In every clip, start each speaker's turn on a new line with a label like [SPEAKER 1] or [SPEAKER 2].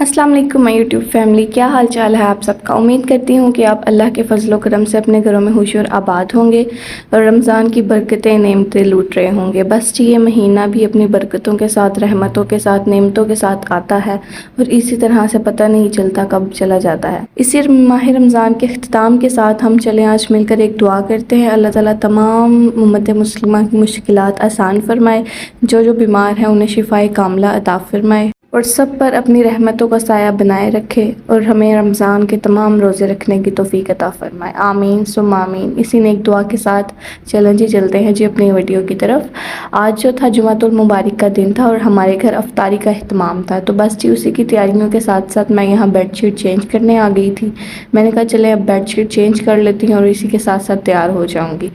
[SPEAKER 1] अस्सलाम वालेकुम my YouTube family, क्या हाल चाल है आप सबका। उम्मीद करती हूँ कि आप अल्लाह के फजल करम से अपने घरों में खुश और आबाद होंगे और रमज़ान की बरकतें नेमतें लूट रहे होंगे। बस जी ये महीना भी अपनी बरकतों के साथ, रहमतों के साथ, नेमतों के साथ आता है और इसी तरह से पता नहीं चलता कब चला जाता है। इसी माह रमज़ान के अख्ताम के साथ हम चलें आज मिलकर एक दुआ करते हैं। अल्लाह ताला तमाम उम्मत मुस्लिमा की मुश्किलात आसान फरमाए, जो बीमार हैं उन्हें शिफाए कामला अता फरमाए और सब पर अपनी रहमतों का साया बनाए रखे और हमें रमज़ान के तमाम रोज़े रखने की तौफीक अता फ़रमाए। आमीन सुम्मा आमीन। इसी नेक दुआ के साथ चलें जी, चलते हैं जी अपनी वीडियो की तरफ। आज जो था जुमातुल मुबारक का दिन था और हमारे घर अफ्तारी का अहतमाम था, तो बस जी उसी की तैयारियों के साथ साथ मैं यहाँ बेडशीट चेंज करने आ गई थी। मैंने कहा चले अब बेडशीट चेंज कर लेती हूँ और इसी के साथ साथ तैयार हो जाऊँगी।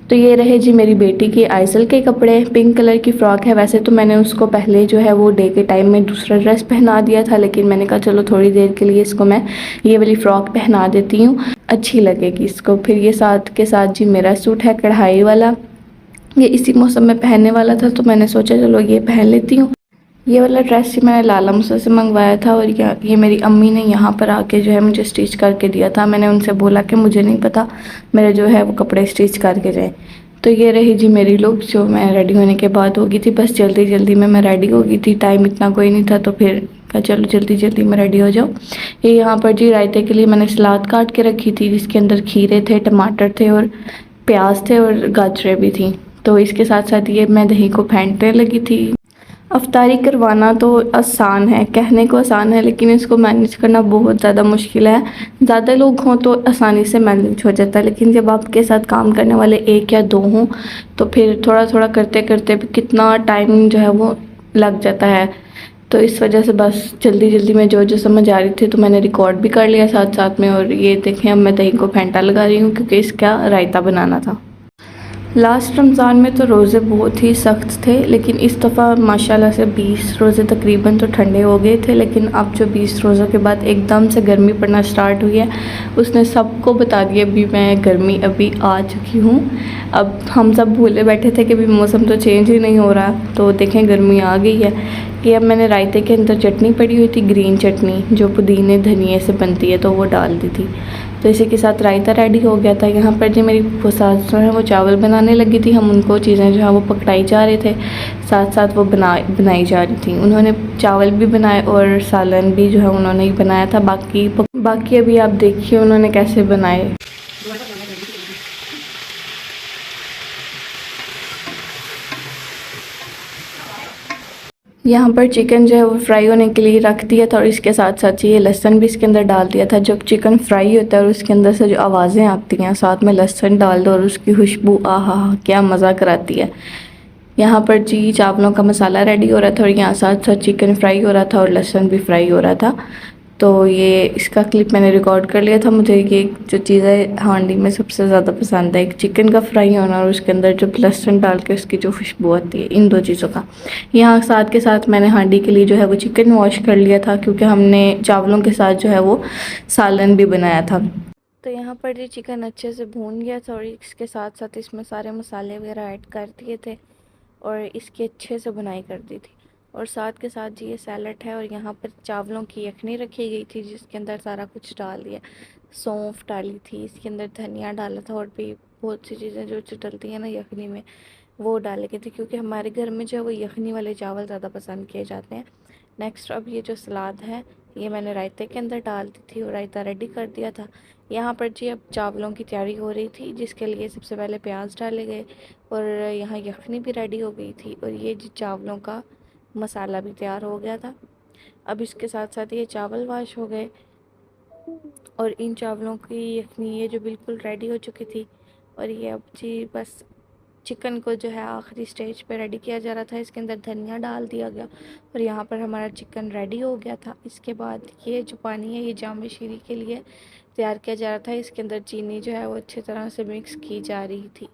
[SPEAKER 1] तो ये रहे जी मेरी बेटी के आइसल के कपड़े। पिंक कलर की फ़्रॉक है। वैसे तो मैंने उसको पहले जो है वो डे के टाइम में दूसरा ड्रेस पहना दिया था, लेकिन मैंने कहा चलो थोड़ी देर के लिए इसको मैं ये वाली फ़्रॉक पहना देती हूँ, अच्छी लगेगी इसको। फिर ये साथ के साथ जी मेरा सूट है कढ़ाई वाला, ये इसी मौसम में पहनने वाला था तो मैंने सोचा चलो ये पहन लेती हूँ। ये वाला ड्रेस ही मैंने लाला मुसा से मंगवाया था और ये मेरी अम्मी ने यहाँ पर आके जो है मुझे स्टिच करके दिया था। मैंने उनसे बोला कि मुझे नहीं पता, मेरे जो है वो कपड़े स्टिच करके जाए। तो ये रही जी मेरी लुक जो मैं रेडी होने के बाद हो गई थी। बस जल्दी जल्दी में मैं रेडी हो गई थी, टाइम इतना कोई नहीं था, तो फिर कहा चलो जल्दी जल्दी में रेडी हो जाओ। ये यहाँ पर जी रायते के लिए मैंने सलाद काट के रखी थी, जिसके अंदर खीरे थे, टमाटर थे और प्याज थे और गाजरें भी थी। तो इसके साथ साथ ये मैं दही को फेंटने लगी थी। अफ्तारी करवाना तो आसान है, कहने को आसान है, लेकिन इसको मैनेज करना बहुत ज़्यादा मुश्किल है। ज़्यादा लोग हों तो आसानी से मैनेज हो जाता है, लेकिन जब आपके साथ काम करने वाले एक या दो हों तो फिर थोड़ा थोड़ा करते करते कितना टाइम जो है वो लग जाता है। तो इस वजह से बस जल्दी जल्दी में जो समझ आ रही थी तो मैंने रिकॉर्ड भी कर लिया साथ साथ में। और ये देखें अब मैं दही को फेंटा लगा रही हूँ क्योंकि इसका रायता बनाना था। लास्ट रमज़ान में तो रोज़े बहुत ही सख्त थे, लेकिन इस दफ़ा माशाल्लाह से 20 रोज़े तकरीबन तो ठंडे हो गए थे। लेकिन अब जो 20 रोज़ों के बाद एकदम से गर्मी पड़ना स्टार्ट हुई है, उसने सबको बता दिया भी मैं गर्मी अभी आ चुकी हूँ। अब हम सब भूले बैठे थे कि भी मौसम तो चेंज ही नहीं हो रहा, तो देखें गर्मी आ गई है। कि अब मैंने रायते के अंदर चटनी पड़ी हुई थी, ग्रीन चटनी जो पुदीने धनिए से बनती है, तो वो डाल दी थी। तो इसी के साथ रायता रेडी हो गया था। यहाँ पर जो मेरी सास जो है वो चावल बनाने लगी थी, हम उनको चीज़ें जो है वो पकड़ाई जा रहे थे, साथ साथ वो बनाई जा रही थी। उन्होंने चावल भी बनाए और सालन भी जो है उन्होंने ही बनाया था। बाकी अभी आप देखिए उन्होंने कैसे बनाए। यहाँ पर चिकन जो है वो फ्राई होने के लिए रख दिया था और इसके साथ साथ ये लहसुन भी इसके अंदर डाल दिया था। जब चिकन फ्राई होता है और उसके अंदर से जो आवाज़ें आती हैं, साथ में लहसुन डाल दो और उसकी खुशबू आहा क्या मज़ा कराती है। यहाँ पर जी चावलों का मसाला रेडी हो रहा था और यहाँ साथ साथ चिकन फ्राई हो रहा था और लहसुन भी फ्राई हो रहा था। तो ये इसका क्लिप मैंने रिकॉर्ड कर लिया था। मुझे ये जो चीज़ें हांडी में सबसे ज़्यादा पसंद है, एक चिकन का फ्राई होना और उसके अंदर जो लहसुन डाल के उसकी जो खुशबू आती है, इन दो चीज़ों का। यहाँ साथ के साथ मैंने हांडी के लिए जो है वो चिकन वॉश कर लिया था, क्योंकि हमने चावलों के साथ जो है वो सालन भी बनाया था। तो यहाँ पर ये चिकन अच्छे से भून गया था और इसके साथ साथ इसमें सारे मसाले वगैरह ऐड कर दिए थे और इसकी अच्छे से बुनाई कर दी थी। और साथ के साथ जी ये सैलड है और यहाँ पर चावलों की यखनी रखी गई थी, जिसके अंदर सारा कुछ डाल दिया। सौंफ डाली थी, इसके अंदर धनिया डाला था और भी बहुत सी चीज़ें जो डलती हैं ना यखनी में, वो डाले गए थे, क्योंकि हमारे घर में जो है वो यखनी वाले चावल ज़्यादा पसंद किए जाते हैं। नेक्स्ट अब ये जो सलाद है ये मैंने रायते के अंदर डाल दी थी और रायता रेडी कर दिया था। यहाँ पर जी अब चावलों की तैयारी हो रही थी, जिसके लिए सबसे पहले प्याज डाले गए और यहाँ यखनी भी रेडी हो गई थी और ये जी चावलों का मसाला भी तैयार हो गया था। अब इसके साथ साथ ये चावल वाश हो गए और इन चावलों की यखनी ये जो बिल्कुल रेडी हो चुकी थी। और ये अब जी बस चिकन को जो है आखिरी स्टेज पे रेडी किया जा रहा था, इसके अंदर धनिया डाल दिया गया और यहाँ पर हमारा चिकन रेडी हो गया था। इसके बाद ये जो पानी है ये जाम शीरी के लिए तैयार किया जा रहा था, इसके अंदर चीनी जो है वो अच्छी तरह से मिक्स की जा रही थी।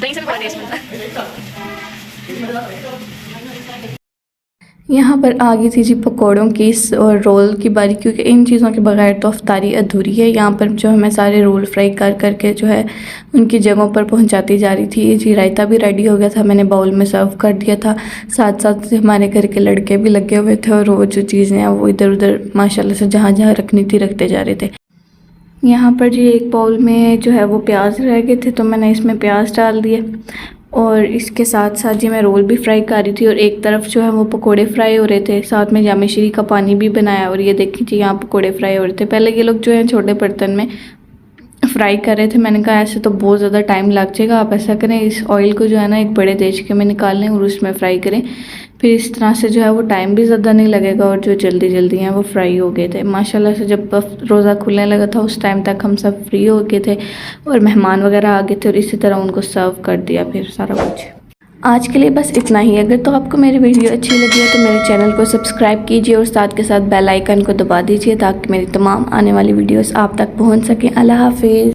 [SPEAKER 2] दही से भी बड़ा टेस्ट मिलता है।
[SPEAKER 1] यहाँ पर आ गई थी जी पकौड़ों की और रोल की बारी, क्योंकि इन चीज़ों के बगैर तो अफ्तारी अधूरी है। यहाँ पर जो है मैं सारे रोल फ्राई कर करके जो है उनकी जगहों पर पहुँचाती जा रही थी। जी रायता भी रेडी हो गया था, मैंने बाउल में सर्व कर दिया था। साथ साथ हमारे घर के लड़के भी लगे हुए थे और वो जो चीज़ें हैं वो इधर उधर माशाल्लाह से जहाँ जहाँ रखनी थी रखते जा रहे थे। यहाँ पर जी एक बाउल में जो है वो प्याज रह गए थे, तो मैंने इसमें प्याज डाल दिए और इसके साथ साथ जी मैं रोल भी फ्राई कर रही थी और एक तरफ जो है वो पकोड़े फ्राई हो रहे थे। साथ में जामे श्री का पानी भी बनाया और ये देखिए जी यहाँ पकोड़े फ्राई हो रहे थे। पहले ये लोग जो है छोटे बर्तन में फ्राई कर रहे थे। मैंने कहा ऐसे तो बहुत ज़्यादा टाइम लग जाएगा, आप ऐसा करें इस ऑयल को जो है ना एक बड़े देश के में निकाल लें और उसमें फ्राई करें, फिर इस तरह से जो है वो टाइम भी ज़्यादा नहीं लगेगा और जो जल्दी जल्दी हैं वो फ्राई हो गए थे। माशाल्लाह से जब रोज़ा खुलने लगा था उस टाइम तक हम सब फ्री हो गए थे और मेहमान वगैरह आ गए थे और इसी तरह उनको सर्व कर दिया फिर सारा कुछ। आज के लिए बस इतना ही। अगर तो आपको मेरी वीडियो अच्छी लगी है तो मेरे चैनल को सब्सक्राइब कीजिए और साथ के साथ बेल आइकन को दबा दीजिए ताकि मेरी तमाम आने वाली वीडियोस आप तक पहुंच सकें। अल्लाह हाफिज़।